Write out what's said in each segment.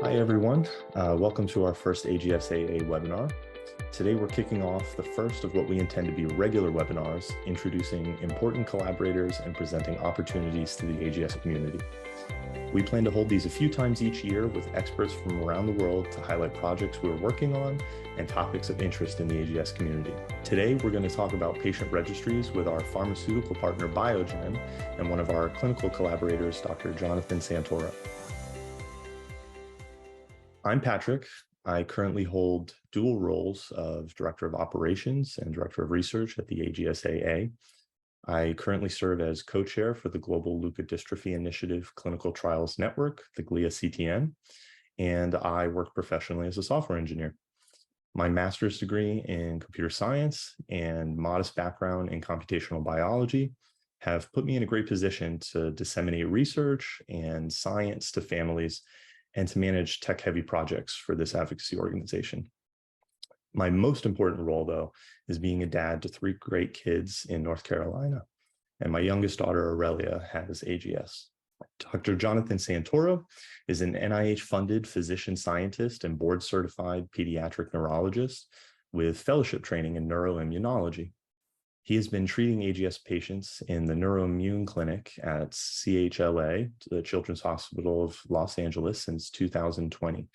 Hi, everyone. Welcome to our first AGSAA webinar. Today, we're kicking off the first of what we intend to be regular webinars, introducing important collaborators and presenting opportunities to the AGS community. We plan to hold these a few times each year with experts from around the world to highlight projects we're working on and topics of interest in the AGS community. Today, we're going to talk about patient registries with our pharmaceutical partner Biogen and one of our clinical collaborators, Dr. Jonathan Santoro. I'm Patrick. I currently hold dual roles of Director of Operations and Director of Research at the AGSAA. I currently serve as co-chair for the Global Leukodystrophy Initiative Clinical Trials Network, the GLIA-CTN, and I work professionally as a software engineer. My master's degree in computer science and modest background in computational biology have put me in a great position to disseminate research and science to families and to manage tech-heavy projects for this advocacy organization. My most important role, though, is being a dad to 3 great kids in North Carolina, and my youngest daughter, Aurelia, has AGS. Dr. Jonathan Santoro is an NIH-funded physician scientist and board-certified pediatric neurologist with fellowship training in neuroimmunology. He has been treating AGS patients in the Neuroimmune Clinic at CHLA, the Children's Hospital of Los Angeles, since 2020,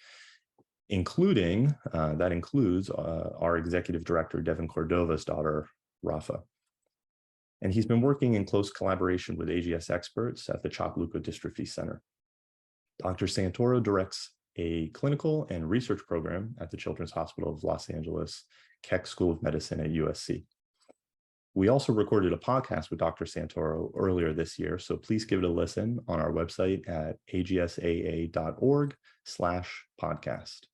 that includes our executive director, Devin Cordova's daughter, Rafa. And he's been working in close collaboration with AGS experts at the CHOP Leukodystrophy Center. Dr. Santoro directs a clinical and research program at the Children's Hospital of Los Angeles, Keck School of Medicine at USC. We also recorded a podcast with Dr. Santoro earlier this year, so please give it a listen on our website at agsaa.org/podcast.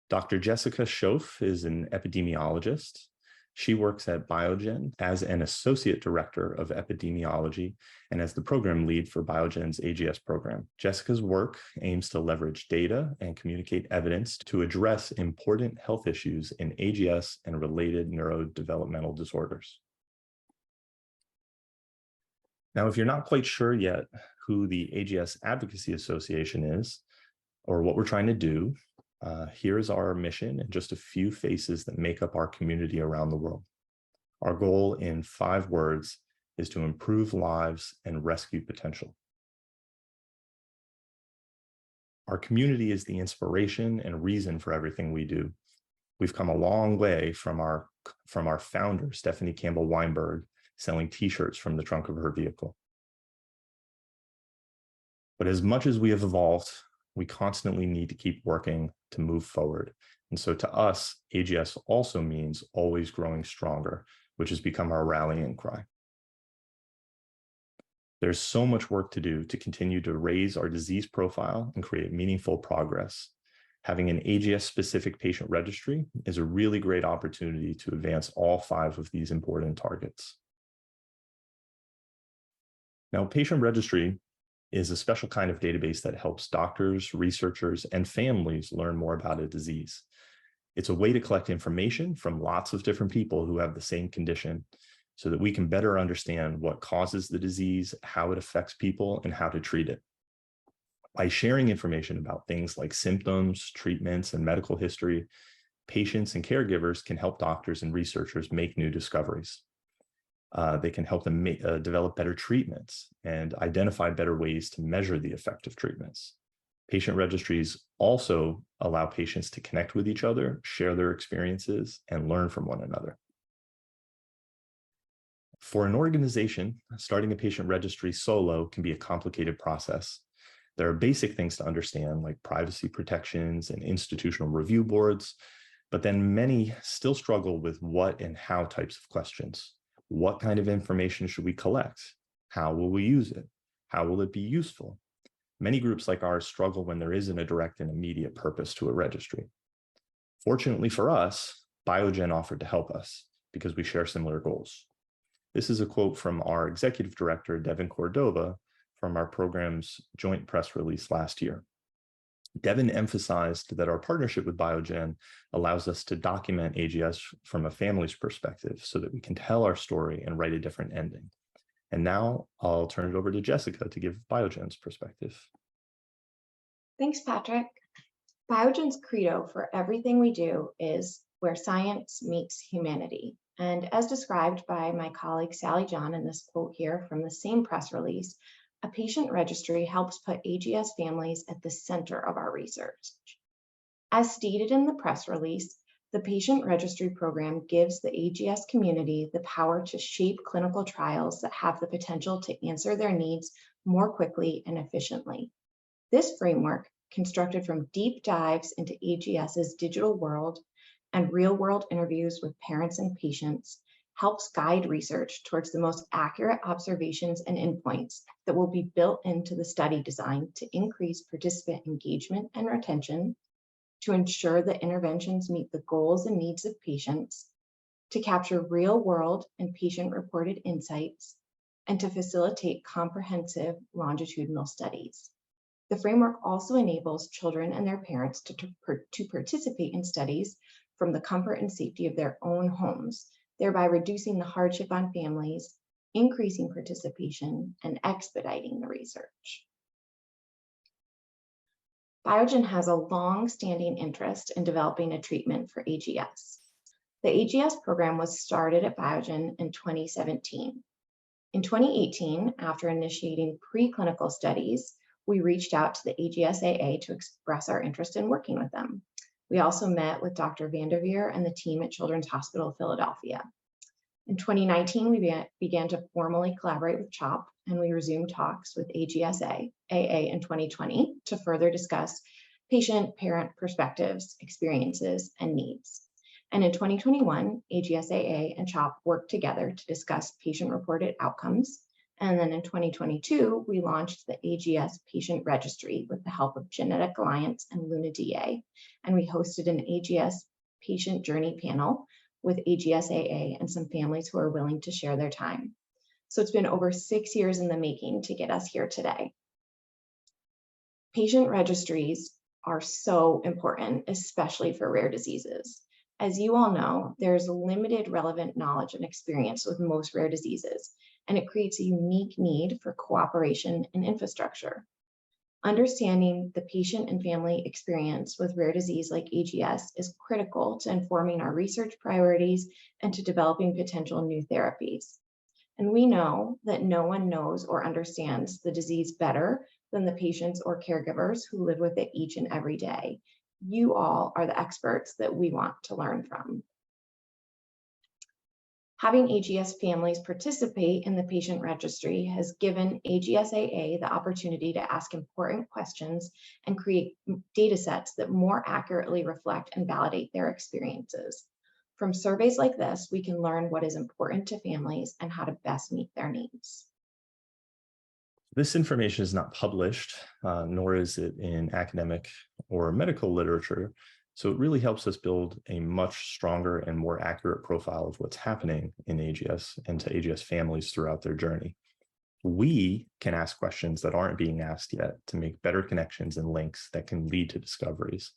Dr. Jessica Shoaff is an epidemiologist. She works at Biogen as an associate director of epidemiology and as the program lead for Biogen's AGS program. Jessica's work aims to leverage data and communicate evidence to address important health issues in AGS and related neurodevelopmental disorders. Now, if you're not quite sure yet who the AGS Advocacy Association is or what we're trying to do, here's our mission and just a few faces that make up our community around the world. Our goal in 5 words is to improve lives and rescue potential. Our community is the inspiration and reason for everything we do. We've come a long way from our founder, Stephanie Campbell Weinberg, selling t-shirts from the trunk of her vehicle. But as much as we have evolved, we constantly need to keep working to move forward. And so to us, AGS also means always growing stronger, which has become our rallying cry. There's so much work to do to continue to raise our disease profile and create meaningful progress. Having an AGS-specific patient registry is a really great opportunity to advance all 5 of these important targets. Now, patient registry is a special kind of database that helps doctors, researchers, and families learn more about a disease. It's a way to collect information from lots of different people who have the same condition so that we can better understand what causes the disease, how it affects people, and how to treat it. By sharing information about things like symptoms, treatments, and medical history, patients and caregivers can help doctors and researchers make new discoveries. They can help them develop better treatments and identify better ways to measure the effect of treatments. Patient registries also allow patients to connect with each other, share their experiences, and learn from one another. For an organization, starting a patient registry solo can be a complicated process. There are basic things to understand, like privacy protections and institutional review boards, but then many still struggle with what and how types of questions. What kind of information should we collect? How will we use it? How will it be useful? Many groups like ours struggle when there isn't a direct and immediate purpose to a registry. Fortunately for us, Biogen offered to help us because we share similar goals. This is a quote from our executive director, Devin Cordova, from our program's joint press release last year. Devin emphasized that our partnership with Biogen allows us to document AGS from a family's perspective so that we can tell our story and write a different ending. And now I'll turn it over to Jessica to give Biogen's perspective. Thanks, Patrick. Biogen's credo for everything we do is where science meets humanity. And as described by my colleague Sally John in this quote here from the same press release, a patient registry helps put AGS families at the center of our research. As stated in the press release, the patient registry program gives the AGS community the power to shape clinical trials that have the potential to answer their needs more quickly and efficiently. This framework, constructed from deep dives into AGS's digital world and real-world interviews with parents and patients, helps guide research towards the most accurate observations and endpoints that will be built into the study design to increase participant engagement and retention, to ensure that interventions meet the goals and needs of patients, to capture real-world and patient-reported insights, and to facilitate comprehensive longitudinal studies. The framework also enables children and their parents to participate in studies from the comfort and safety of their own homes, thereby reducing the hardship on families, increasing participation, and expediting the research. Biogen has a long-standing interest in developing a treatment for AGS. The AGS program was started at Biogen in 2017. In 2018, after initiating preclinical studies, we reached out to the AGSAA to express our interest in working with them. We also met with Dr. Vanderveer and the team at Children's Hospital of Philadelphia. In 2019, we began to formally collaborate with CHOP, and we resumed talks with AGSAA in 2020 to further discuss patient, parent perspectives, experiences, and needs. And in 2021, AGSAA and CHOP worked together to discuss patient-reported outcomes. And then in 2022, we launched the AGS Patient Registry with the help of Genetic Alliance and LunaDA. And we hosted an AGS Patient Journey panel with AGSAA and some families who are willing to share their time. So it's been over 6 years in the making to get us here today. Patient registries are so important, especially for rare diseases. As you all know, there's limited relevant knowledge and experience with most rare diseases, and it creates a unique need for cooperation and infrastructure. Understanding the patient and family experience with rare disease like AGS is critical to informing our research priorities and to developing potential new therapies. And we know that no one knows or understands the disease better than the patients or caregivers who live with it each and every day. You all are the experts that we want to learn from. Having AGS families participate in the patient registry has given AGSAA the opportunity to ask important questions and create data sets that more accurately reflect and validate their experiences. From surveys like this, we can learn what is important to families and how to best meet their needs. This information is not published, nor is it in academic or medical literature. So it really helps us build a much stronger and more accurate profile of what's happening in AGS and to AGS families throughout their journey. We can ask questions that aren't being asked yet to make better connections and links that can lead to discoveries.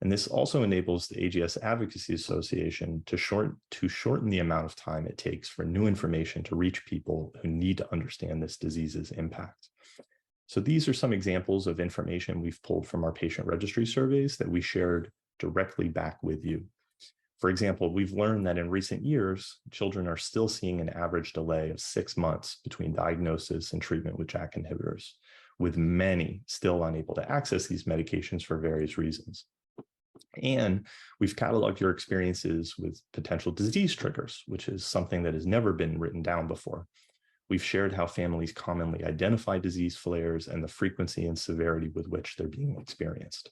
And this also enables the AGS Advocacy Association to shorten the amount of time it takes for new information to reach people who need to understand this disease's impact. So these are some examples of information we've pulled from our patient registry surveys that we shared directly back with you. For example, we've learned that in recent years, children are still seeing an average delay of 6 months between diagnosis and treatment with JAK inhibitors, with many still unable to access these medications for various reasons. And we've cataloged your experiences with potential disease triggers, which is something that has never been written down before. We've shared how families commonly identify disease flares and the frequency and severity with which they're being experienced.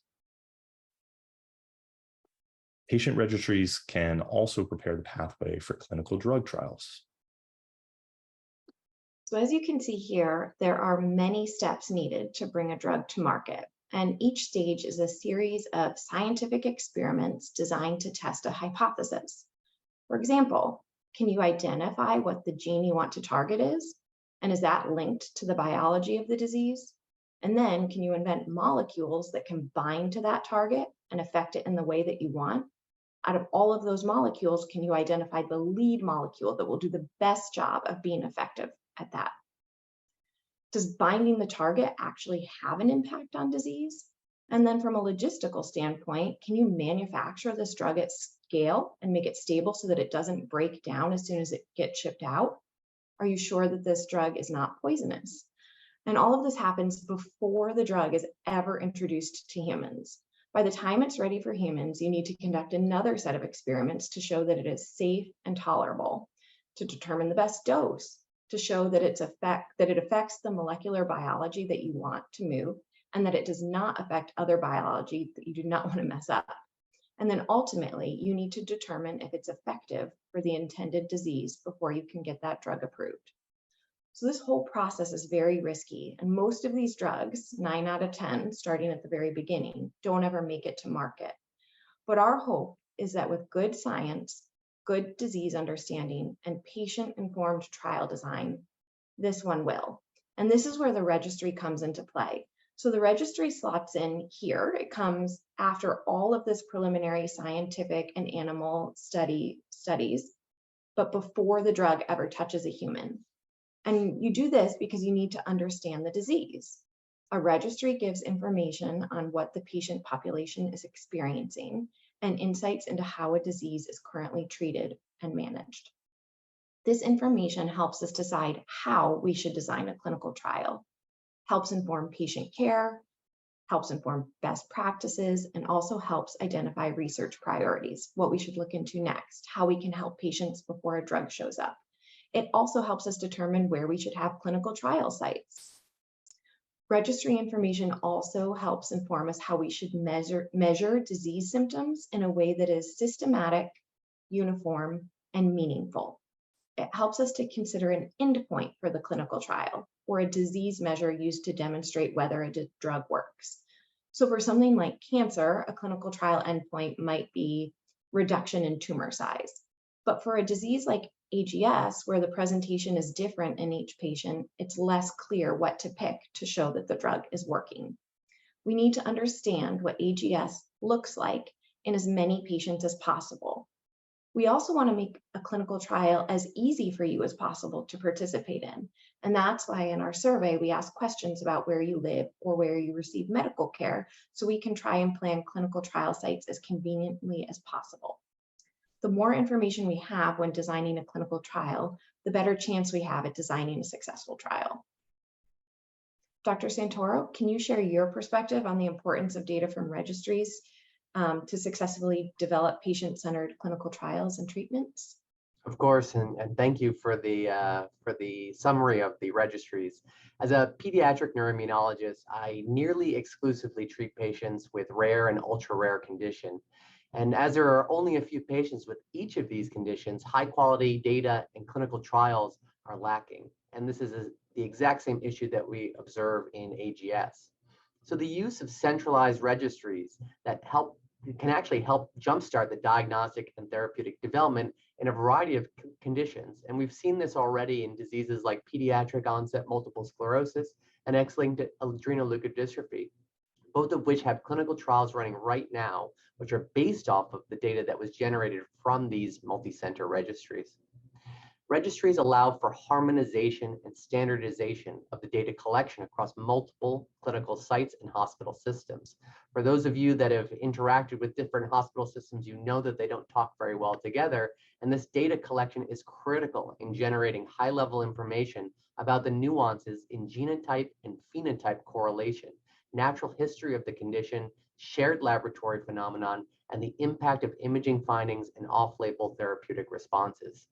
Patient registries can also prepare the pathway for clinical drug trials. So as you can see here, there are many steps needed to bring a drug to market, and each stage is a series of scientific experiments designed to test a hypothesis. For example, can you identify what the gene you want to target is? And is that linked to the biology of the disease? And then can you invent molecules that can bind to that target and affect it in the way that you want? Out of all of those molecules, can you identify the lead molecule that will do the best job of being effective at that? Does binding the target actually have an impact on disease? And then from a logistical standpoint, can you manufacture this drug at scale and make it stable so that it doesn't break down as soon as it gets shipped out? Are you sure that this drug is not poisonous? And all of this happens before the drug is ever introduced to humans. By the time it's ready for humans, you need to conduct another set of experiments to show that it is safe and tolerable, to determine the best dose, to show that it affects the molecular biology that you want to move, and that it does not affect other biology that you do not want to mess up. And then ultimately, you need to determine if it's effective for the intended disease before you can get that drug approved. So this whole process is very risky, and most of these drugs, 9 out of 10, starting at the very beginning, don't ever make it to market. But our hope is that with good science, good disease understanding, and patient-informed trial design, this one will. And this is where the registry comes into play. So the registry slots in here. It comes after all of this preliminary scientific and animal studies, but before the drug ever touches a human. And you do this because you need to understand the disease. A registry gives information on what the patient population is experiencing and insights into how a disease is currently treated and managed. This information helps us decide how we should design a clinical trial, helps inform patient care, helps inform best practices, and also helps identify research priorities, what we should look into next, how we can help patients before a drug shows up. It also helps us determine where we should have clinical trial sites. Registry information also helps inform us how we should measure disease symptoms in a way that is systematic, uniform, and meaningful. It helps us to consider an endpoint for the clinical trial or a disease measure used to demonstrate whether a drug works. So for something like cancer, a clinical trial endpoint might be reduction in tumor size. But for a disease like AGS, where the presentation is different in each patient, it's less clear what to pick to show that the drug is working. We need to understand what AGS looks like in as many patients as possible. We also want to make a clinical trial as easy for you as possible to participate in. And that's why in our survey, we ask questions about where you live or where you receive medical care, so we can try and plan clinical trial sites as conveniently as possible. The more information we have when designing a clinical trial, the better chance we have at designing a successful trial. Dr. Santoro, can you share your perspective on the importance of data from registries to successfully develop patient-centered clinical trials and treatments? Of course, and thank you for the summary of the registries. As a pediatric neuroimmunologist, I nearly exclusively treat patients with rare and ultra-rare condition. And as there are only a few patients with each of these conditions, high quality data and clinical trials are lacking. And this is the exact same issue that we observe in AGS. So the use of centralized registries that can actually help jumpstart the diagnostic and therapeutic development in a variety of conditions. And we've seen this already in diseases like pediatric onset multiple sclerosis and X-linked adrenal leukodystrophy, both of which have clinical trials running right now, which are based off of the data that was generated from these multi-center registries. Registries allow for harmonization and standardization of the data collection across multiple clinical sites and hospital systems. For those of you that have interacted with different hospital systems, you know that they don't talk very well together, and this data collection is critical in generating high-level information about the nuances in genotype and phenotype correlation, natural history of the condition, shared laboratory phenomenon, and the impact of imaging findings and off-label therapeutic responses.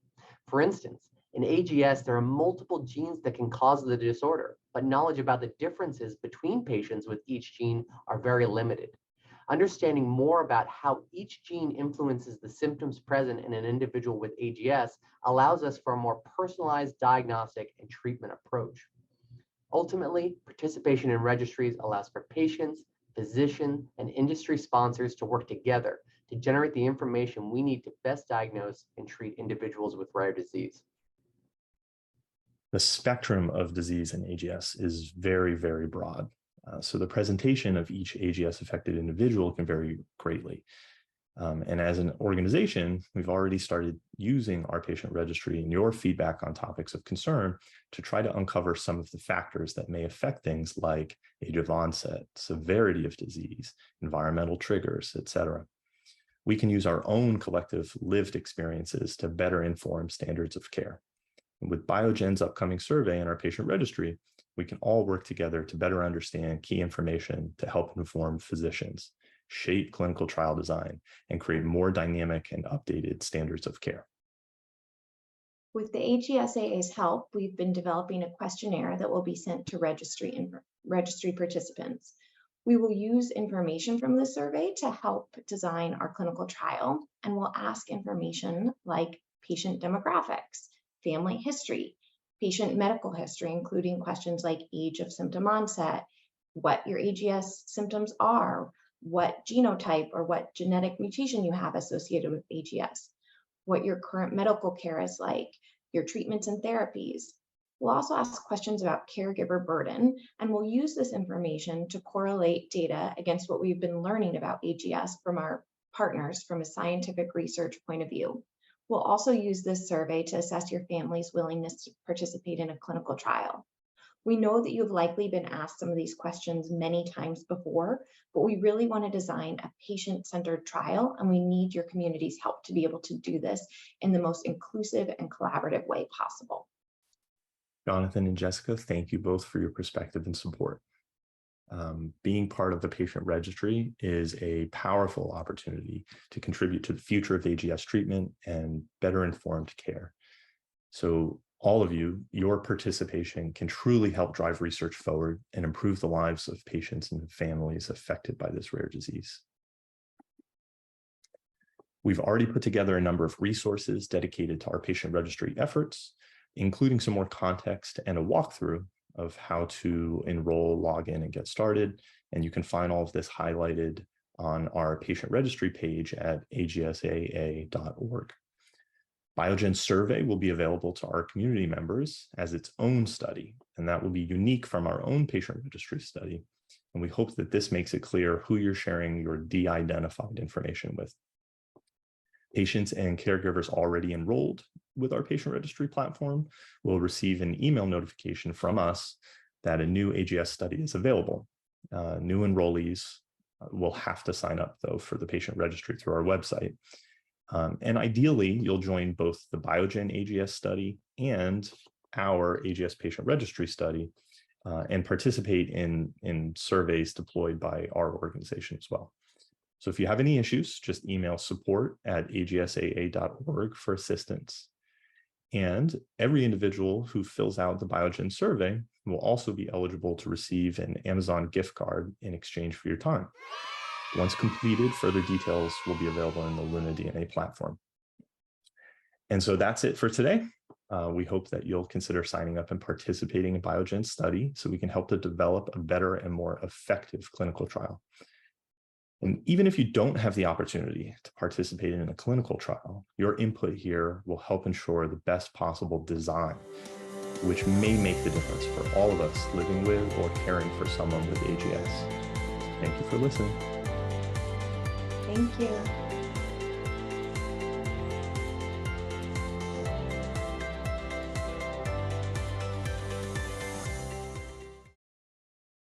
For instance, in AGS, there are multiple genes that can cause the disorder, but knowledge about the differences between patients with each gene are very limited. Understanding more about how each gene influences the symptoms present in an individual with AGS allows us for a more personalized diagnostic and treatment approach. Ultimately, participation in registries allows for patients, physicians, and industry sponsors to work together to generate the information we need to best diagnose and treat individuals with rare disease. The spectrum of disease in AGS is very, very broad. So the presentation of each AGS affected individual can vary greatly. And as an organization, we've already started using our patient registry and your feedback on topics of concern to try to uncover some of the factors that may affect things like age of onset, severity of disease, environmental triggers, etc. We can use our own collective lived experiences to better inform standards of care. And with Biogen's upcoming survey and our patient registry, we can all work together to better understand key information to help inform physicians, shape clinical trial design, and create more dynamic and updated standards of care. With the AGSAA's help, we've been developing a questionnaire that will be sent to registry participants. We will use information from the survey to help design our clinical trial, and we'll ask information like patient demographics, family history, patient medical history, including questions like age of symptom onset, what your AGS symptoms are, what genotype or what genetic mutation you have associated with AGS, what your current medical care is like, your treatments and therapies. We'll also ask questions about caregiver burden, and we'll use this information to correlate data against what we've been learning about AGS from our partners from a scientific research point of view. We'll also use this survey to assess your family's willingness to participate in a clinical trial. We know that you've likely been asked some of these questions many times before, but we really want to design a patient-centered trial, and we need your community's help to be able to do this in the most inclusive and collaborative way possible. Jonathan and Jessica, thank you both for your perspective and support. Being part of the patient registry is a powerful opportunity to contribute to the future of AGS treatment and better informed care. So all of you, your participation can truly help drive research forward and improve the lives of patients and families affected by this rare disease. We've already put together a number of resources dedicated to our patient registry efforts, including some more context and a walkthrough of how to enroll, log in, and get started. And you can find all of this highlighted on our patient registry page at agsaa.org. Biogen's survey will be available to our community members as its own study, and that will be unique from our own patient registry study. And we hope that this makes it clear who you're sharing your de-identified information with. Patients and caregivers already enrolled with our patient registry platform will receive an email notification from us that a new AGS study is available. New enrollees will have to sign up, though, for the patient registry through our website. And ideally, you'll join both the Biogen AGS study and our AGS patient registry study and participate in surveys deployed by our organization as well. So if you have any issues, just email support@agsaa.org for assistance. And every individual who fills out the Biogen survey will also be eligible to receive an Amazon gift card in exchange for your time. Once completed, further details will be available in the Luna DNA platform. And so that's it for today. We hope that you'll consider signing up and participating in Biogen's study so we can help to develop a better and more effective clinical trial. And even if you don't have the opportunity to participate in a clinical trial, your input here will help ensure the best possible design, which may make the difference for all of us living with or caring for someone with AGS. Thank you for listening. Thank you.